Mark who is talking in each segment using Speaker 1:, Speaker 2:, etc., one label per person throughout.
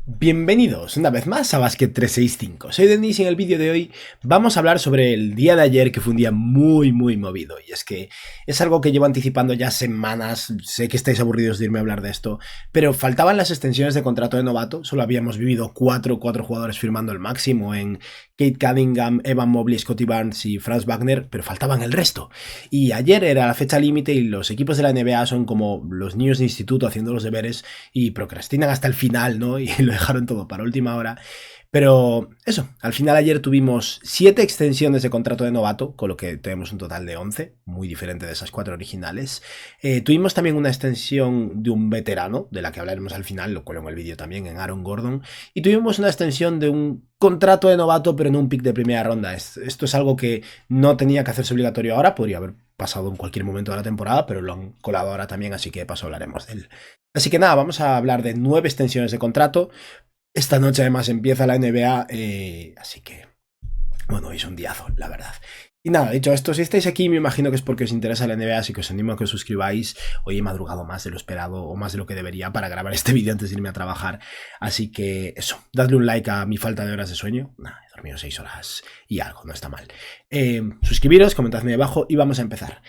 Speaker 1: Bienvenidos una vez más a Basket 365. Soy Denis y en el vídeo de hoy vamos a hablar sobre el día de ayer, que fue un día muy movido. Y es que es algo que llevo anticipando ya semanas. Sé que estáis aburridos de irme a hablar de esto, pero faltaban las extensiones de contrato de novato. Solo habíamos vivido cuatro jugadores firmando el máximo en Kate Cunningham, Evan Mobley, Scottie Barnes y Franz Wagner, pero faltaban el resto. Y ayer era la fecha límite y los equipos de la NBA son como los niños de instituto haciendo los deberes y procrastinan hasta el final, ¿no? Y lo dejaron todo para última hora. Pero eso, al final ayer tuvimos 7 extensiones de contrato de novato, con lo que tenemos un total de 11, muy diferente de esas 4 originales. Tuvimos también una extensión de un veterano, de la que hablaremos al final, lo cuelo en el vídeo también, en Aaron Gordon. Y tuvimos una extensión de un contrato de novato, pero en un pick de primera ronda. Esto es algo que no tenía que hacerse obligatorio ahora, podría haber pasado en cualquier momento de la temporada, pero lo han colado ahora también, así que de paso hablaremos de él. Así que nada, vamos a hablar de 9 extensiones de contrato. Esta noche además empieza la NBA, así que, bueno, es un diazo, la verdad. Y nada, dicho esto, si estáis aquí me imagino que es porque os interesa la NBA, así que os animo a que os suscribáis. Hoy he madrugado más de lo esperado o más de lo que debería para grabar este vídeo antes de irme a trabajar. Así que eso, dadle un like a mi falta de horas de sueño. Nah, he dormido 6 horas y algo, no está mal. Suscribiros, comentadme debajo y vamos a empezar.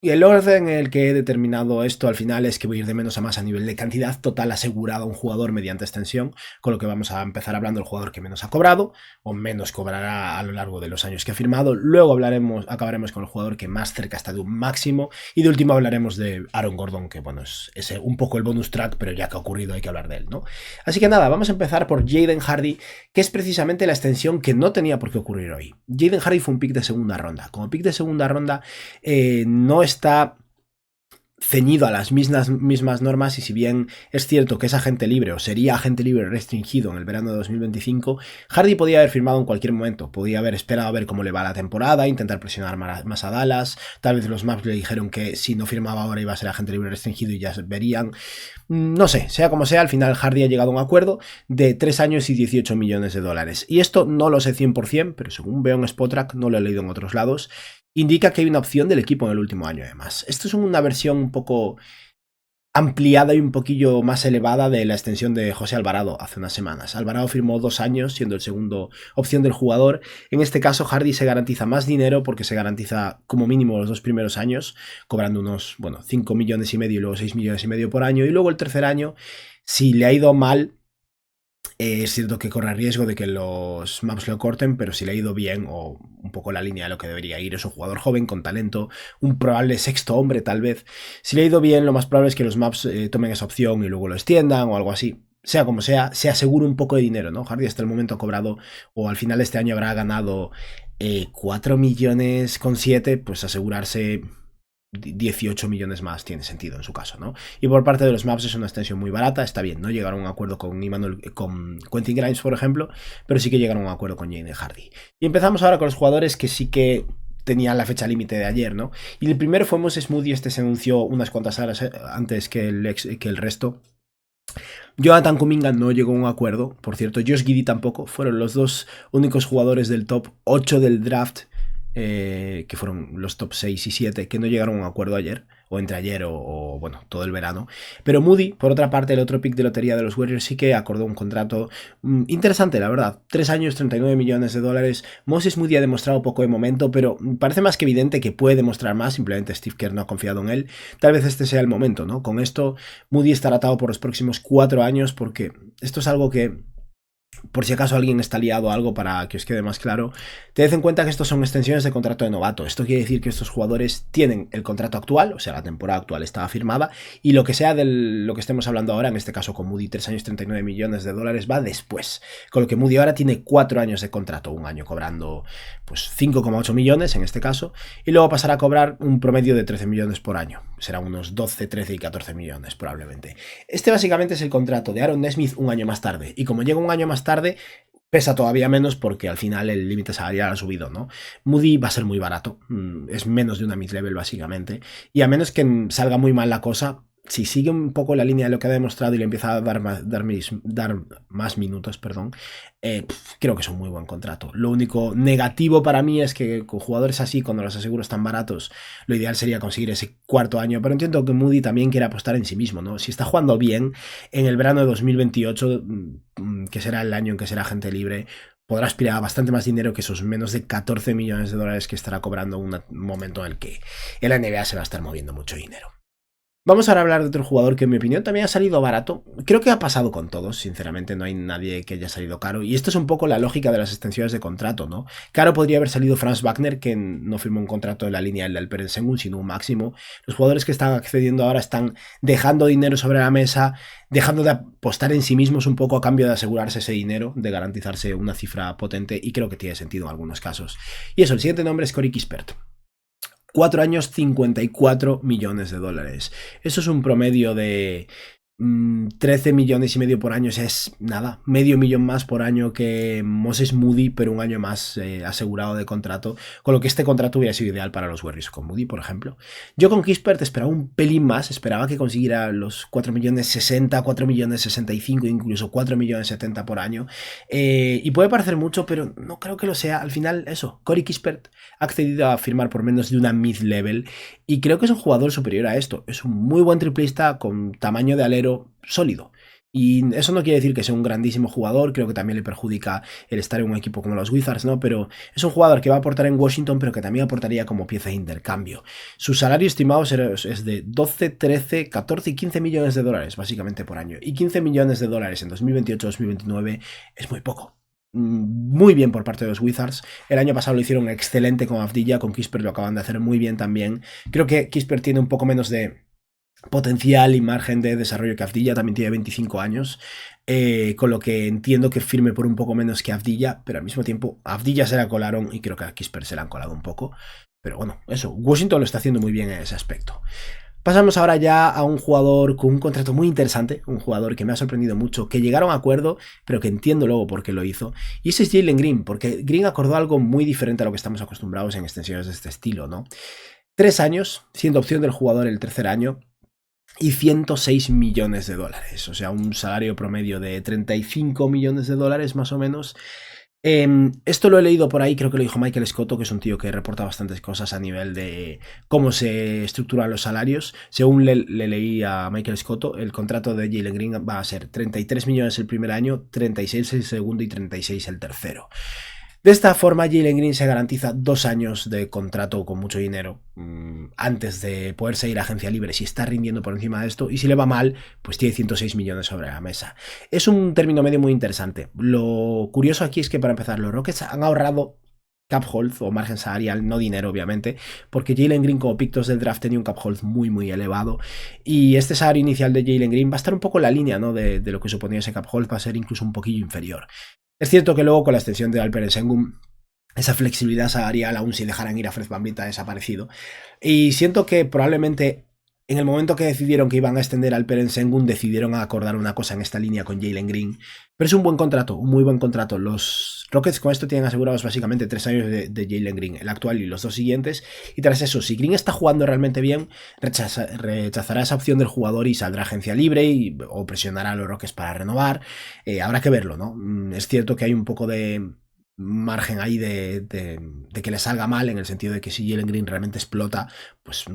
Speaker 1: Y el orden en el que he determinado esto al final es que voy a ir de menos a más a nivel de cantidad total asegurada a un jugador mediante extensión, con lo que vamos a empezar hablando del jugador que menos ha cobrado o menos cobrará a lo largo de los años que ha firmado. Luego acabaremos con el jugador que más cerca está de un máximo y de último hablaremos de Aaron Gordon, que bueno, es un poco el bonus track, pero ya que ha ocurrido hay que hablar de él, ¿no? Así que nada, vamos a empezar por Jaden Hardy, que es precisamente la extensión que no tenía por qué ocurrir hoy. Jaden Hardy fue un pick de segunda ronda. Como pick de segunda ronda no está ceñido a las mismas normas, y si bien es cierto que es agente libre o sería agente libre restringido en el verano de 2025, Hardy podía haber firmado en cualquier momento, podía haber esperado a ver cómo le va la temporada, intentar presionar más a Dallas, tal vez los Maps le dijeron que si no firmaba ahora iba a ser agente libre restringido y ya verían. No sé, sea como sea, al final Hardy ha llegado a un acuerdo de 3 años y 18 millones de dólares. Y esto no lo sé 100%, pero según veo en Spotrac, no lo he leído en otros lados, indica que hay una opción del equipo en el último año además. Esto es una versión un poco ampliada y un poquillo más elevada de la extensión de José Alvarado hace unas semanas. Alvarado firmó 2 años, siendo el segundo opción del jugador. En este caso, Hardy se garantiza más dinero porque se garantiza como mínimo los 2 primeros años, cobrando unos, 5 millones y medio y luego 6 millones y medio por año. Y luego el tercer año, si le ha ido mal, es cierto que corre riesgo de que los Maps lo corten, pero si le ha ido bien, o un poco la línea de lo que debería ir, es un jugador joven con talento, un probable sexto hombre tal vez. Si le ha ido bien, lo más probable es que los Maps tomen esa opción y luego lo extiendan o algo así. Sea como sea, se asegura un poco de dinero, ¿no? Hardy hasta el momento ha cobrado, o al final de este año habrá ganado 4 millones con 7, pues asegurarse 18 millones más tiene sentido en su caso, ¿no? Y por parte de los Maps es una extensión muy barata, está bien, no llegaron a un acuerdo con Quentin Grimes, por ejemplo, pero sí que llegaron a un acuerdo con Jaden Hardy. Y empezamos ahora con los jugadores que sí que tenían la fecha límite de ayer, ¿no? Y el primero fue Moses Moody. Este se anunció unas cuantas horas antes que el resto. Jonathan Kuminga no llegó a un acuerdo, por cierto, Josh Giddey tampoco, fueron los dos únicos jugadores del top 8 del draft, que fueron los top 6 y 7, que no llegaron a un acuerdo ayer, o entre ayer bueno, todo el verano. Pero Moody, por otra parte, el otro pick de lotería de los Warriors, sí que acordó un contrato interesante, la verdad. 3 años, 39 millones de dólares. Moses Moody ha demostrado poco de momento, pero parece más que evidente que puede demostrar más, simplemente Steve Kerr no ha confiado en él. Tal vez este sea el momento, ¿no? Con esto, Moody estará atado por los próximos 4 años, porque esto es algo que, por si acaso alguien está liado a algo, para que os quede más claro, tened en cuenta que estos son extensiones de contrato de novato. Esto quiere decir que estos jugadores tienen el contrato actual, o sea, la temporada actual estaba firmada, y lo que sea de lo que estemos hablando ahora, en este caso con Moody, 3 años 39 millones de dólares, va después. Con lo que Moody ahora tiene 4 años de contrato, un año cobrando pues 5,8 millones en este caso, y luego pasará a cobrar un promedio de 13 millones por año. Serán unos 12, 13 y 14 millones probablemente. Este básicamente es el contrato de Aaron Nesmith un año más tarde, y como llega un año más tarde, pesa todavía menos porque al final el límite salarial ha subido, ¿no? Moody va a ser muy barato, es menos de una mid-level básicamente, y a menos que salga muy mal la cosa, si sigue un poco la línea de lo que ha demostrado y le empieza a dar más minutos, creo que es un muy buen contrato. Lo único negativo para mí es que con jugadores así, cuando los aseguros tan baratos, lo ideal sería conseguir ese cuarto año, pero entiendo que Moody también quiere apostar en sí mismo, ¿no? Si está jugando bien, en el verano de 2028 que será el año en que será agente libre, podrá aspirar a bastante más dinero que esos menos de 14 millones de dólares que estará cobrando en un momento en el que en la NBA se va a estar moviendo mucho dinero. Vamos ahora a hablar de otro jugador que en mi opinión también ha salido barato. Creo que ha pasado con todos, sinceramente no hay nadie que haya salido caro. Y esto es un poco la lógica de las extensiones de contrato, ¿no? Caro podría haber salido Franz Wagner, que no firmó un contrato en la línea del Alperen Sengun, sino un máximo. Los jugadores que están accediendo ahora están dejando dinero sobre la mesa, dejando de apostar en sí mismos un poco a cambio de asegurarse ese dinero, de garantizarse una cifra potente, y creo que tiene sentido en algunos casos. Y eso, el siguiente nombre es Corey Kispert. 4 años, 54 millones de dólares. Eso es un promedio de 13 millones y medio por año. O sea, es nada, medio millón más por año que Moses Moody, pero un año más asegurado de contrato. Con lo que este contrato hubiera sido ideal para los Warriors con Moody, por ejemplo. Yo con Kispert esperaba un pelín más. Esperaba que consiguiera los 4 millones 60, 4 millones 65, incluso 4 millones 70 por año. Y puede parecer mucho, pero no creo que lo sea. Al final, eso, Corey Kispert ha accedido a firmar por menos de una mid-level y creo que es un jugador superior a esto. Es un muy buen triplista con tamaño de alero sólido. Y eso no quiere decir que sea un grandísimo jugador, creo que también le perjudica el estar en un equipo como los Wizards, ¿no? Pero es un jugador que va a aportar en Washington, pero que también aportaría como pieza de intercambio. Su salario estimado es de 12, 13, 14 y 15 millones de dólares, básicamente por año. Y 15 millones de dólares en 2028-2029 es muy poco. Muy bien por parte de los Wizards. El año pasado lo hicieron excelente con Avdija, con Kispert lo acaban de hacer muy bien también. Creo que Kispert tiene un poco menos de potencial y margen de desarrollo que Avdija, también tiene 25 años, con lo que entiendo que firme por un poco menos que Avdija, pero al mismo tiempo Avdija se la colaron y creo que a Kispert se la han colado un poco. Pero bueno, eso, Washington lo está haciendo muy bien en ese aspecto. Pasamos ahora ya a un jugador con un contrato muy interesante, un jugador que me ha sorprendido mucho, que llegaron a acuerdo, pero que entiendo luego por qué lo hizo, y ese es Jalen Green, porque Green acordó algo muy diferente a lo que estamos acostumbrados en extensiones de este estilo, ¿no? 3 años, siendo opción del jugador el tercer año, y 106 millones de dólares, o sea, un salario promedio de 35 millones de dólares más o menos. Esto lo he leído por ahí, creo que lo dijo Michael Scotto, que es un tío que reporta bastantes cosas a nivel de cómo se estructuran los salarios. Según le leí a Michael Scotto, el contrato de Jalen Green va a ser 33 millones el primer año, 36 el segundo y 36 el tercero. De esta forma, Jalen Green se garantiza 2 años de contrato con mucho dinero antes de poderse ir a agencia libre si está rindiendo por encima de esto, y si le va mal, pues tiene 106 millones sobre la mesa. Es un término medio muy interesante. Lo curioso aquí es que, para empezar, los Rockets han ahorrado cap hold o margen salarial, no dinero obviamente, porque Jalen Green como pick 2 del draft tenía un cap hold muy muy elevado, y este salario inicial de Jalen Green va a estar un poco en la línea, ¿no?, de lo que suponía ese cap hold, va a ser incluso un poquillo inferior. Es cierto que luego con la extensión de Alperen Sengun esa flexibilidad salarial, aún si dejaran ir a Fred VanVleet, ha desaparecido. Y siento que probablemente en el momento que decidieron que iban a extender al Alperen Sengun, decidieron acordar una cosa en esta línea con Jalen Green. Pero es un buen contrato, un muy buen contrato. Los Rockets con esto tienen asegurados básicamente 3 años de Jalen Green, el actual y los 2 siguientes. Y tras eso, si Green está jugando realmente bien, rechazará esa opción del jugador y saldrá a agencia libre o presionará a los Rockets para renovar. Habrá que verlo, ¿no? Es cierto que hay un poco de margen ahí de que le salga mal, en el sentido de que si Jalen Green realmente explota, pues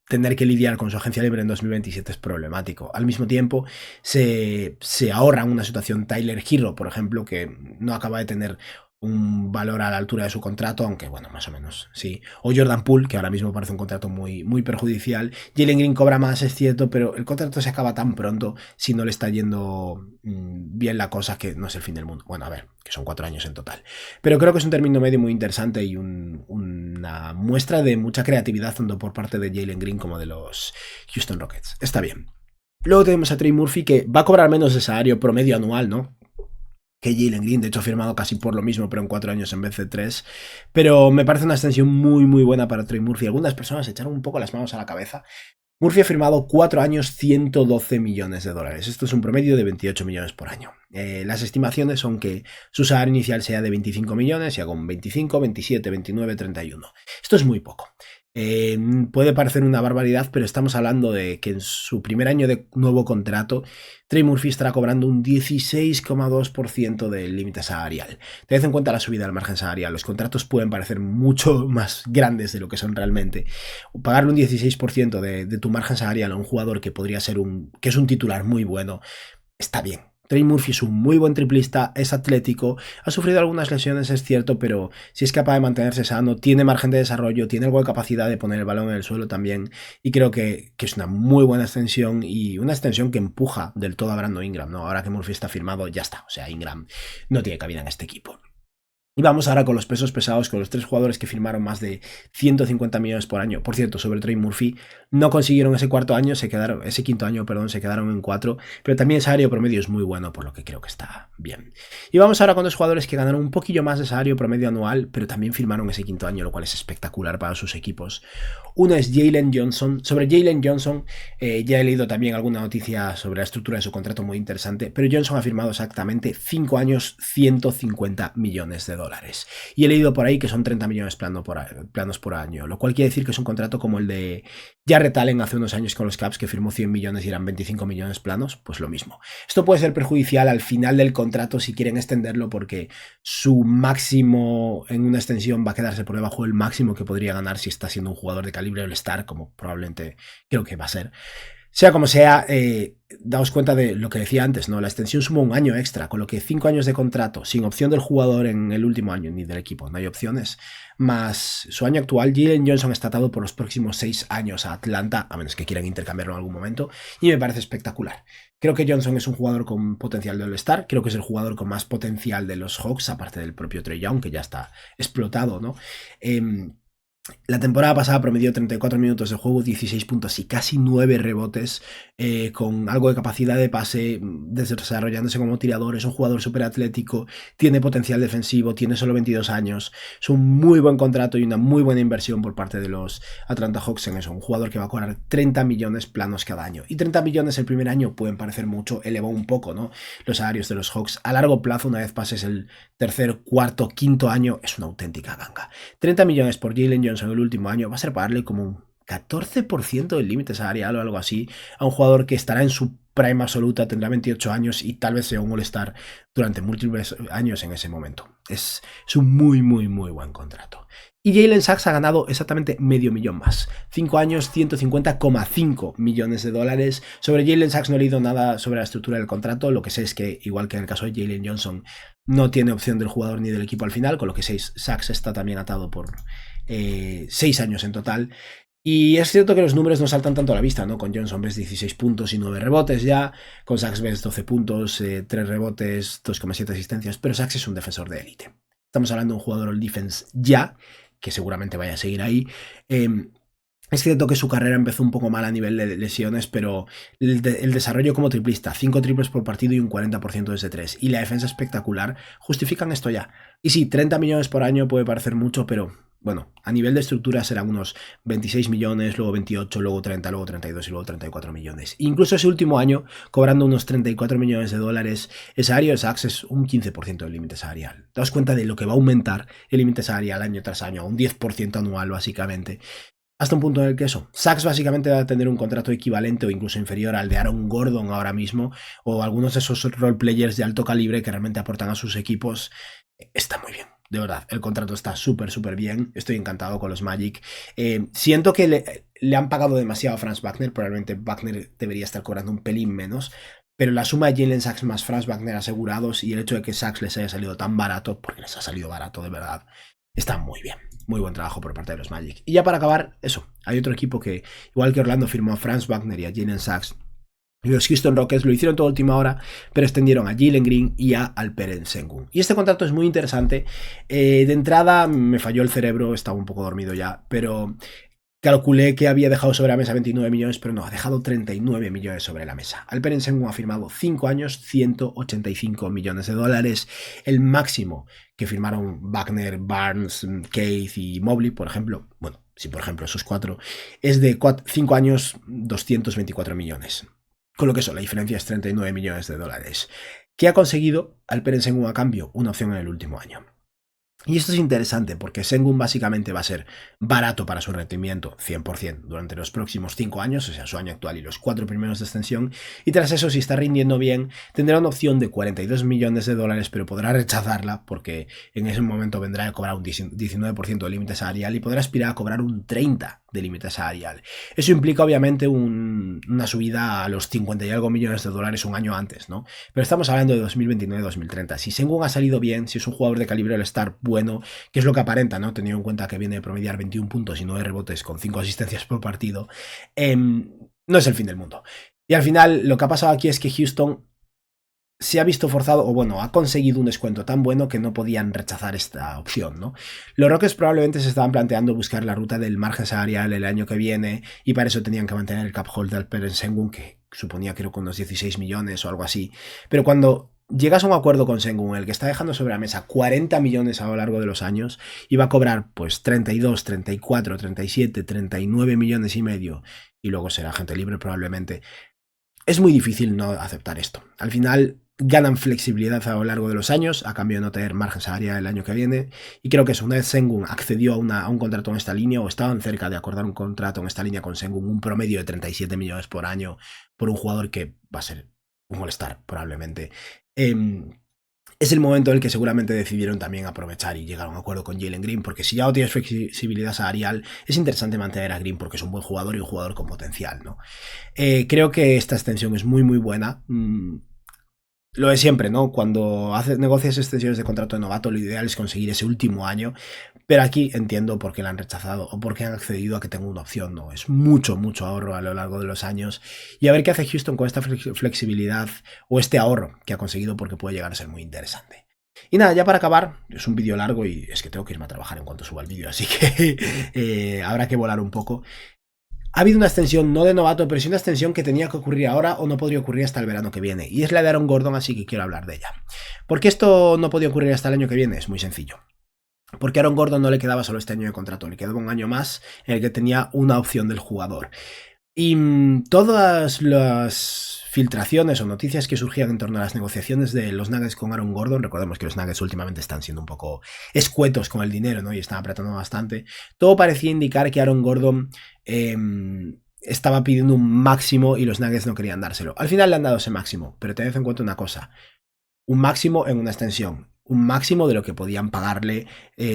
Speaker 1: tener que lidiar con su agencia libre en 2027 es problemático. Al mismo tiempo, se ahorran una situación Tyler Herro, por ejemplo, que no acaba de tener un valor a la altura de su contrato, aunque bueno, más o menos sí. O Jordan Poole, que ahora mismo parece un contrato muy, muy perjudicial. Jalen Green cobra más, es cierto, pero el contrato se acaba tan pronto si no le está yendo bien la cosa, que no es el fin del mundo. Bueno, a ver, que son 4 años en total. Pero creo que es un término medio muy interesante y una muestra de mucha creatividad tanto por parte de Jalen Green como de los Houston Rockets. Está bien. Luego tenemos a Trey Murphy, que va a cobrar menos de salario promedio anual, ¿no?, que Jalen Green. De hecho, ha firmado casi por lo mismo, pero en 4 años en vez de 3. Pero me parece una extensión muy, muy buena para Trey Murphy. Algunas personas echaron un poco las manos a la cabeza. Murphy ha firmado 4 años, 112 millones de dólares. Esto es un promedio de 28 millones por año. Las estimaciones son que su salario inicial sea de 25 millones y haga un 25, 27, 29, 31. Esto es muy poco. Puede parecer una barbaridad, pero estamos hablando de que en su primer año de nuevo contrato, Trey Murphy estará cobrando un 16,2% del límite salarial. Tened en cuenta la subida del margen salarial. Los contratos pueden parecer mucho más grandes de lo que son realmente. Pagarle un 16% de tu margen salarial a un jugador que podría ser que es un titular muy bueno, está bien. Trey Murphy es un muy buen triplista, es atlético, ha sufrido algunas lesiones, es cierto, pero si es capaz de mantenerse sano, tiene margen de desarrollo, tiene algo de capacidad de poner el balón en el suelo también, y creo que es una muy buena extensión y una extensión que empuja del todo a Brandon Ingram, ¿no? Ahora que Murphy está firmado, ya está, o sea, Ingram no tiene cabida en este equipo. Y vamos ahora con los pesos pesados, con los tres jugadores que firmaron más de 150 millones por año. Por cierto, sobre Trey Murphy, no consiguieron ese quinto año, perdón, se quedaron en 4, pero también el salario promedio es muy bueno, por lo que creo que está bien. Y vamos ahora con dos jugadores que ganaron un poquillo más de salario promedio anual, pero también firmaron ese quinto año, lo cual es espectacular para sus equipos. Uno es Jalen Johnson. Sobre Jalen Johnson, ya he leído también alguna noticia sobre la estructura de su contrato muy interesante, pero Johnson ha firmado exactamente 5 años, 150 millones de dólares. Y he leído por ahí que son 30 millones planos por año, lo cual quiere decir que es un contrato como el de Jarrett Allen hace unos años con los Caps, que firmó 100 millones y eran 25 millones planos, pues lo mismo. Esto puede ser perjudicial al final del contrato si quieren extenderlo, porque su máximo en una extensión va a quedarse por debajo del máximo que podría ganar si está siendo un jugador de calibre All-Star, como probablemente creo que va a ser. Sea como sea, daos cuenta de lo que decía antes, ¿no? La extensión suma un año extra, con lo que 5 años de contrato, sin opción del jugador en el último año, ni del equipo, no hay opciones, más su año actual. Jalen Johnson está atado por los próximos 6 años a Atlanta, a menos que quieran intercambiarlo en algún momento, y me parece espectacular. Creo que Johnson es un jugador con potencial de All-Star, creo que es el jugador con más potencial de los Hawks, aparte del propio Trae Young, que ya está explotado, ¿no? La temporada pasada promedió 34 minutos de juego, 16 puntos y casi 9 rebotes, con algo de capacidad de pase, desarrollándose como tirador. Es un jugador súper atlético, tiene potencial defensivo, tiene solo 22 años. Es un muy buen contrato y una muy buena inversión por parte de los Atlanta Hawks en eso. Un jugador que va a cobrar 30 millones planos cada año. Y 30 millones el primer año pueden parecer mucho, elevó un poco, ¿no?, los salarios de los Hawks. A largo plazo, una vez pases el tercer, cuarto, quinto año, es una auténtica ganga. 30 millones por Jalen Johnson en el último año va a ser pagarle como un 14% del límite salarial o algo así a un jugador que estará en su prime absoluta, tendrá 28 años y tal vez sea un All-Star durante múltiples años en ese momento. Es un muy, muy, muy buen contrato. Y Jalen Suggs ha ganado exactamente medio millón más. 5 años, 150,5 millones de dólares. Sobre Jalen Suggs no he leído nada sobre la estructura del contrato. Lo que sé es que, igual que en el caso de Jalen Johnson, no tiene opción del jugador ni del equipo al final, con lo que Suggs está también atado por 6 años en total. Y es cierto que los números no saltan tanto a la vista, ¿no? Con Johnson ves 16 puntos y 9 rebotes ya, con Suggs ves 12 puntos, 3 rebotes, 2,7 asistencias, pero Suggs es un defensor de élite. Estamos hablando de un jugador all defense ya, que seguramente vaya a seguir ahí. Es cierto que su carrera empezó un poco mal a nivel de lesiones, pero el desarrollo como triplista, 5 triples por partido y un 40% desde 3, y la defensa espectacular, justifican esto ya. Y sí, 30 millones por año puede parecer mucho, pero bueno, a nivel de estructura serán unos 26 millones, luego 28, luego 30, luego 32 y luego 34 millones. Incluso ese último año, cobrando unos 34 millones de dólares, el salario de Suggs es un 15% del límite salarial. Te das cuenta de lo que va a aumentar el límite salarial año tras año, a un 10% anual básicamente. Hasta un punto en el que eso, Suggs básicamente va a tener un contrato equivalente o incluso inferior al de Aaron Gordon ahora mismo, o algunos de esos role players de alto calibre que realmente aportan a sus equipos. Está muy bien. De verdad, el contrato está súper, súper bien. Estoy encantado con los Magic. Siento que le han pagado demasiado a Franz Wagner. Probablemente Wagner debería estar cobrando un pelín menos. Pero la suma de Jalen Suggs más Franz Wagner asegurados y el hecho de que Suggs les haya salido tan barato, porque les ha salido barato de verdad, está muy bien. Muy buen trabajo por parte de los Magic. Y ya para acabar, eso. Hay otro equipo que, igual que Orlando, firmó a Franz Wagner y a Jalen Suggs. Los Houston Rockets lo hicieron toda última hora, pero extendieron a Jalen Green y a Alperen Sengun. Y este contrato es muy interesante. De entrada me falló el cerebro, estaba un poco dormido ya, pero calculé que había dejado sobre la mesa 29 millones, pero no, ha dejado 39 millones sobre la mesa. Alperen Sengun ha firmado 5 años, 185 millones de dólares, el máximo que firmaron Wagner, Barnes, Keith y Mobley, por ejemplo. Bueno, si por ejemplo esos 4, es de 5 años, 224 millones. Con lo que eso, la diferencia es 39 millones de dólares. ¿Qué ha conseguido Alperen Sengun a cambio? Una opción en el último año. Y esto es interesante porque Sengun básicamente va a ser barato para su rendimiento 100% durante los próximos 5 años, o sea, su año actual y los 4 primeros de extensión, y tras eso, si está rindiendo bien, tendrá una opción de 42 millones de dólares, pero podrá rechazarla porque en ese momento vendrá a cobrar un 19% de límite salarial y podrá aspirar a cobrar un 30% de límite salarial. Eso implica obviamente una subida a los 50 y algo millones de dólares un año antes, ¿no? Pero estamos hablando de 2029-2030. Si Sengun ha salido bien, si es un jugador de calibre All-Star bueno, que es lo que aparenta, ¿no? Teniendo en cuenta que viene de promediar 21 puntos y 9 rebotes con 5 asistencias por partido, no es el fin del mundo. Y al final, lo que ha pasado aquí es que Houston se ha visto forzado, o bueno, ha conseguido un descuento tan bueno que no podían rechazar esta opción, ¿no? Los Rockets probablemente se estaban planteando buscar la ruta del margen salarial el año que viene, y para eso tenían que mantener el cap hold del Peren Sengun, que suponía creo que unos 16 millones o algo así. Pero cuando llegas a un acuerdo con Sengun, el que está dejando sobre la mesa 40 millones a lo largo de los años, y va a cobrar pues 32, 34, 37, 39 millones y medio, y luego será agente libre probablemente, es muy difícil no aceptar esto. Al final ganan flexibilidad a lo largo de los años a cambio de no tener margen salarial el año que viene, y creo que eso, una vez Sengun accedió a un contrato en esta línea, o estaban cerca de acordar un contrato en esta línea con Sengun, un promedio de 37 millones por año por un jugador que va a ser un All-Star probablemente, es el momento en el que seguramente decidieron también aprovechar y llegar a un acuerdo con Jalen Green, porque si ya no tienes flexibilidad salarial, es interesante mantener a Green porque es un buen jugador y un jugador con potencial, ¿no? Creo que esta extensión es muy buena. Lo de siempre, ¿no? Cuando negocias extensiones de contrato de novato, lo ideal es conseguir ese último año, pero aquí entiendo por qué la han rechazado o por qué han accedido a que tenga una opción, ¿no? Es mucho ahorro a lo largo de los años, y a ver qué hace Houston con esta flexibilidad o este ahorro que ha conseguido, porque puede llegar a ser muy interesante. Y nada, ya para acabar, es un vídeo largo y es que tengo que irme a trabajar en cuanto suba el vídeo, así que habrá que volar un poco. Ha habido una extensión, no de novato, pero sí una extensión que tenía que ocurrir ahora o no podría ocurrir hasta el verano que viene. Y es la de Aaron Gordon, así que quiero hablar de ella. ¿Por qué esto no podía ocurrir hasta el año que viene? Es muy sencillo. Porque a Aaron Gordon no le quedaba solo este año de contrato, le quedaba un año más en el que tenía una opción del jugador. Y todas las filtraciones o noticias que surgían en torno a las negociaciones de los Nuggets con Aaron Gordon, recordemos que los Nuggets últimamente están siendo un poco escuetos con el dinero, ¿no? Y están apretando bastante. Todo parecía indicar que Aaron Gordon estaba pidiendo un máximo y los Nuggets no querían dárselo. Al final le han dado ese máximo, pero tened en cuenta una cosa: un máximo en una extensión, un máximo de lo que podían pagarle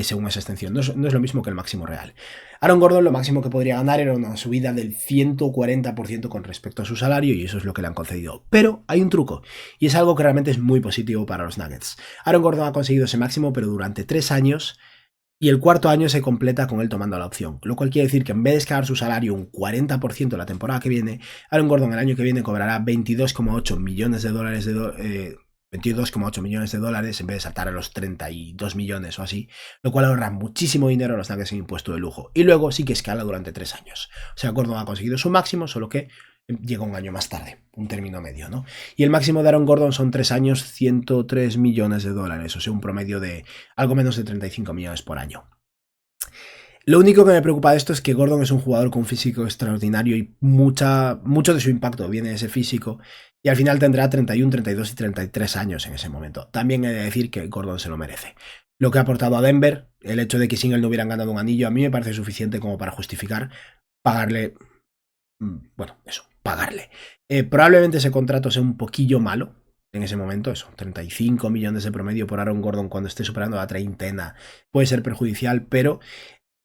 Speaker 1: según esa extensión. No es lo mismo que el máximo real. Aaron Gordon lo máximo que podría ganar era una subida del 140% con respecto a su salario, y eso es lo que le han concedido. Pero hay un truco, y es algo que realmente es muy positivo para los Nuggets. Aaron Gordon ha conseguido ese máximo, pero durante 3 años, y el cuarto año se completa con él tomando la opción, lo cual quiere decir que en vez de escalar su salario un 40% la temporada que viene, Aaron Gordon el año que viene cobrará 22,8 millones de dólares 22,8 millones de dólares en vez de saltar a los 32 millones o así, lo cual ahorra muchísimo dinero a los Nuggets en impuesto de lujo. Y luego sí que escala durante 3 años. O sea, Gordon ha conseguido su máximo, solo que llega un año más tarde, un término medio, ¿no? Y el máximo de Aaron Gordon son 3 años, 103 millones de dólares, o sea, un promedio de algo menos de 35 millones por año. Lo único que me preocupa de esto es que Gordon es un jugador con un físico extraordinario y mucho de su impacto viene de ese físico, y al final tendrá 31, 32 y 33 años en ese momento. También he de decir que Gordon se lo merece. Lo que ha aportado a Denver, el hecho de que sin él no hubieran ganado un anillo, a mí me parece suficiente como para justificar pagarle, bueno, eso, pagarle. Probablemente ese contrato sea un poquillo malo en ese momento, eso, 35 millones de promedio por Aaron Gordon cuando esté superando la treintena puede ser perjudicial, pero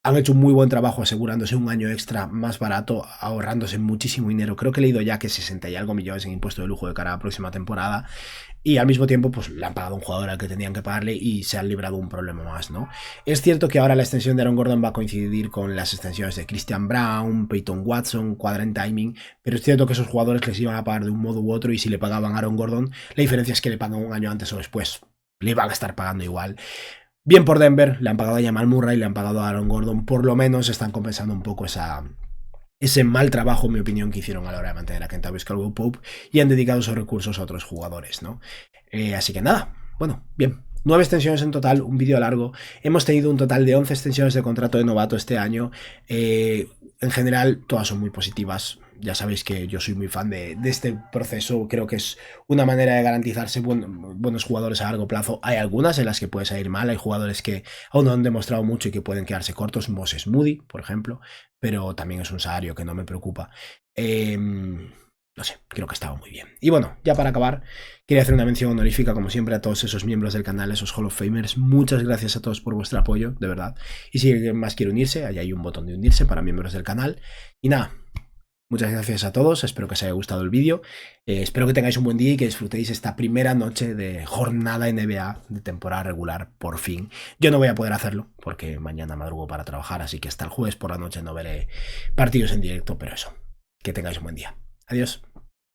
Speaker 1: han hecho un muy buen trabajo asegurándose un año extra más barato, ahorrándose muchísimo dinero. Creo que he leído ya que 60 y algo millones en impuesto de lujo de cara a la próxima temporada. Y al mismo tiempo, pues le han pagado a un jugador al que tenían que pagarle y se han librado un problema más, ¿no? Es cierto que ahora la extensión de Aaron Gordon va a coincidir con las extensiones de Christian Brown, Peyton Watson, Quadrant Timing, pero es cierto que esos jugadores les iban a pagar de un modo u otro, y si le pagaban a Aaron Gordon, la diferencia es que le pagan un año antes o después. Le iban a estar pagando igual. Bien por Denver, le han pagado a Jamal Murray, le han pagado a Aaron Gordon, por lo menos están compensando un poco ese mal trabajo, en mi opinión, que hicieron a la hora de mantener a Kentavious Caldwell-Pope, y han dedicado esos recursos a otros jugadores, ¿no? Así que nada, bueno, bien. 9 extensiones en total, un vídeo largo. Hemos tenido un total de 11 extensiones de contrato de novato este año. En general, todas son muy positivas. ya sabéis que yo soy muy fan de este proceso. Creo que es una manera de garantizarse buenos jugadores a largo plazo. Hay algunas en las que puede salir mal, hay jugadores que aún no han demostrado mucho y que pueden quedarse cortos. Moses Moody, por ejemplo, pero también es un salario que no me preocupa. No sé, creo que estaba muy bien. Y bueno, ya para acabar, quería hacer una mención honorífica, como siempre, a todos esos miembros del canal, esos Hall of Famers. Muchas gracias a todos por vuestro apoyo, de verdad. Y si alguien más quiere unirse, ahí hay un botón de unirse para miembros del canal. Y nada, muchas gracias a todos, espero que os haya gustado el vídeo. Espero que tengáis un buen día y que disfrutéis esta primera noche de jornada NBA de temporada regular, por fin. Yo no voy a poder hacerlo, porque mañana madrugo para trabajar, así que hasta el jueves por la noche no veré partidos en directo, pero eso, que tengáis un buen día. Adiós.